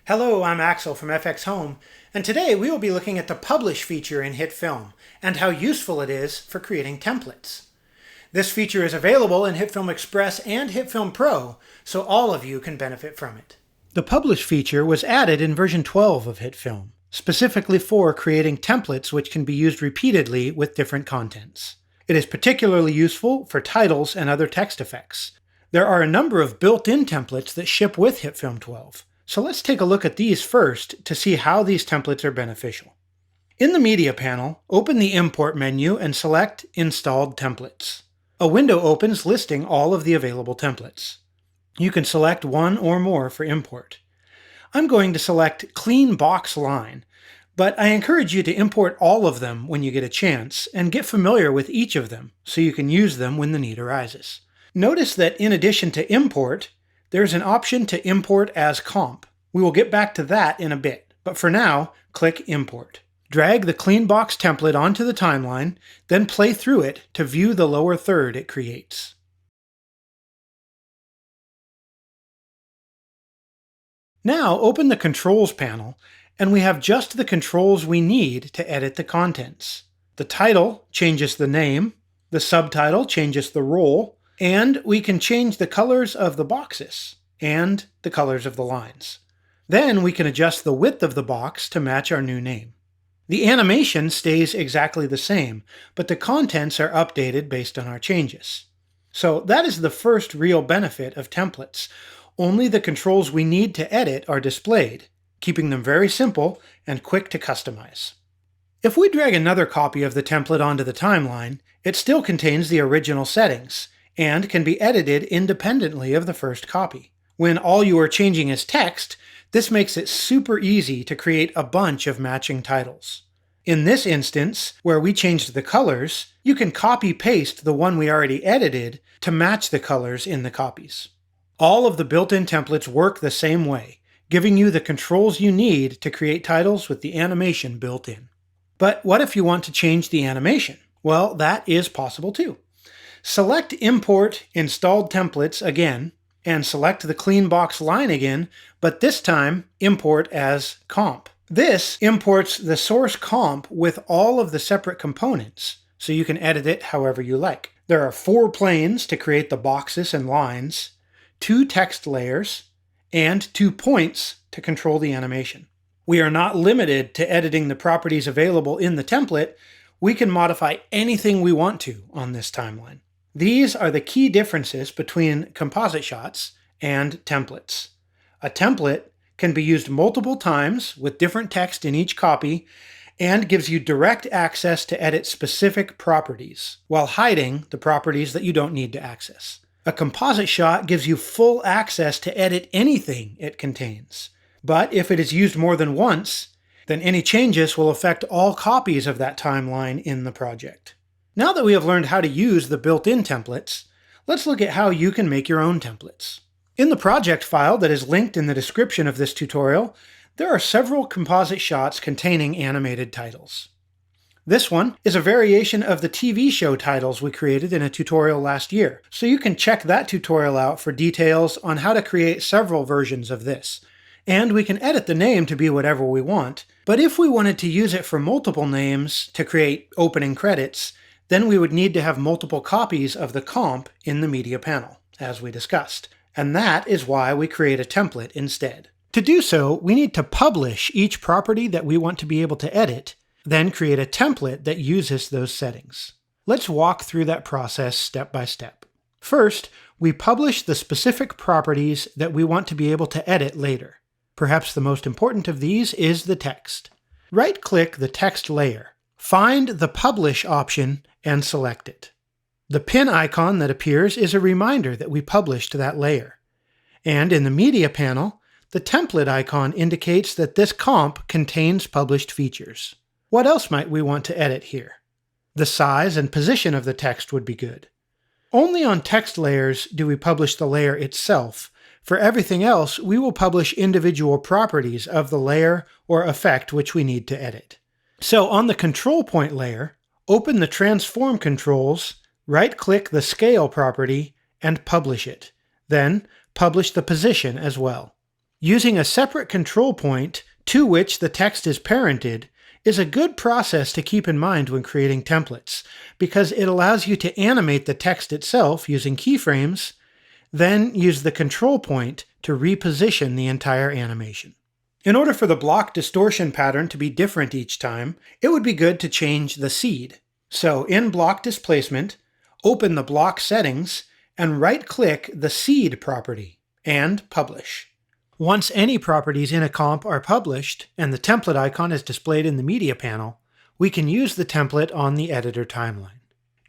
Hello, I'm Axel from FXhome, and today we will be looking at the Publish feature in HitFilm and how useful it is for creating templates. This feature is available in HitFilm Express and HitFilm Pro, so all of you can benefit from it. The Publish feature was added in version 12 of HitFilm, specifically for creating templates which can be used repeatedly with different contents. It is particularly useful for titles and other text effects. There are a number of built-in templates that ship with HitFilm 12. So let's take a look at these first to see how these templates are beneficial. In the Media panel, open the Import menu and select Installed Templates. A window opens listing all of the available templates. You can select one or more for import. I'm going to select Clean Box Line, but I encourage you to import all of them when you get a chance and get familiar with each of them so you can use them when the need arises. Notice that in addition to import, there's an option to import as comp. We will get back to that in a bit, but for now, click Import. Drag the CleanBox template onto the timeline, then play through it to view the lower third it creates. Now open the Controls panel, and we have just the controls we need to edit the contents. The title changes the name, the subtitle changes the role, and we can change the colors of the boxes and the colors of the lines. Then we can adjust the width of the box to match our new name. The animation stays exactly the same, but the contents are updated based on our changes. So that is the first real benefit of templates. Only the controls we need to edit are displayed, keeping them very simple and quick to customize. If we drag another copy of the template onto the timeline, it still contains the original settings and can be edited independently of the first copy. When all you are changing is text, this makes it super easy to create a bunch of matching titles. In this instance, where we changed the colors, you can copy-paste the one we already edited to match the colors in the copies. All of the built-in templates work the same way, giving you the controls you need to create titles with the animation built in. But what if you want to change the animation? Well, that is possible too. Select Import Installed Templates again, and select the Clean Box line again, but this time import as comp. This imports the source comp with all of the separate components, so you can edit it however you like. There are 4 planes to create the boxes and lines, 2 text layers, and 2 points to control the animation. We are not limited to editing the properties available in the template. We can modify anything we want to on this timeline. These are the key differences between composite shots and templates. A template can be used multiple times with different text in each copy and gives you direct access to edit specific properties while hiding the properties that you don't need to access. A composite shot gives you full access to edit anything it contains. But if it is used more than once, then any changes will affect all copies of that timeline in the project. Now that we have learned how to use the built-in templates, let's look at how you can make your own templates. In the project file that is linked in the description of this tutorial, there are several composite shots containing animated titles. This one is a variation of the TV show titles we created in a tutorial last year, so you can check that tutorial out for details on how to create several versions of this. And we can edit the name to be whatever we want, but if we wanted to use it for multiple names to create opening credits, then we would need to have multiple copies of the comp in the media panel, as we discussed. And that is why we create a template instead. To do so, we need to publish each property that we want to be able to edit, then create a template that uses those settings. Let's walk through that process step by step. First, we publish the specific properties that we want to be able to edit later. Perhaps the most important of these is the text. Right-click the text layer. Find the Publish option and select it. The pin icon that appears is a reminder that we published that layer. And in the Media panel, the template icon indicates that this comp contains published features. What else might we want to edit here? The size and position of the text would be good. Only on text layers do we publish the layer itself. For everything else, we will publish individual properties of the layer or effect which we need to edit. So on the control point layer, open the transform controls, right-click the scale property, and publish it. Then publish the position as well. Using a separate control point to which the text is parented is a good process to keep in mind when creating templates, because it allows you to animate the text itself using keyframes, then use the control point to reposition the entire animation. In order for the block distortion pattern to be different each time, it would be good to change the seed. So in block displacement, open the block settings and right-click the seed property and publish. Once any properties in a comp are published and the template icon is displayed in the media panel, we can use the template on the editor timeline.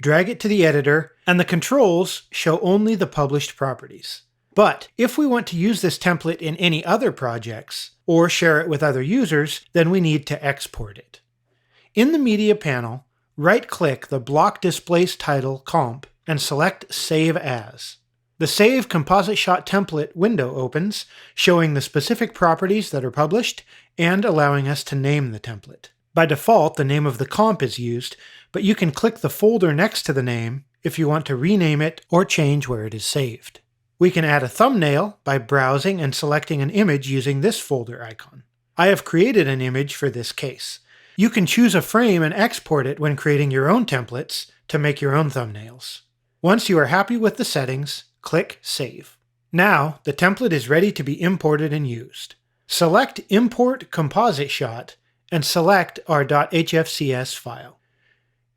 Drag it to the editor, and the controls show only the published properties. But if we want to use this template in any other projects, or share it with other users, then we need to export it. In the media panel, right-click the block displace title comp and select Save As. The Save Composite Shot Template window opens, showing the specific properties that are published and allowing us to name the template. By default, the name of the comp is used, but you can click the folder next to the name if you want to rename it or change where it is saved. We can add a thumbnail by browsing and selecting an image using this folder icon. I have created an image for this case. You can choose a frame and export it when creating your own templates to make your own thumbnails. Once you are happy with the settings, click Save. Now, the template is ready to be imported and used. Select Import Composite Shot and select our .hfcs file.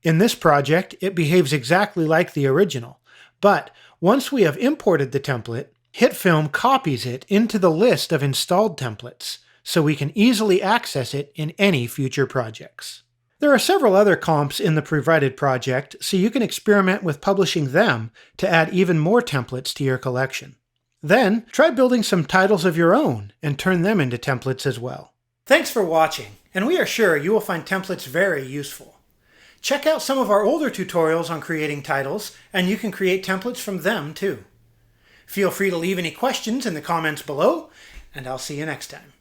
In this project, it behaves exactly like the original, but once we have imported the template, HitFilm copies it into the list of installed templates, so we can easily access it in any future projects. There are several other comps in the provided project, so you can experiment with publishing them to add even more templates to your collection. Then, try building some titles of your own and turn them into templates as well. Thanks for watching, and we are sure you will find templates very useful. Check out some of our older tutorials on creating titles, and you can create templates from them too. Feel free to leave any questions in the comments below, and I'll see you next time.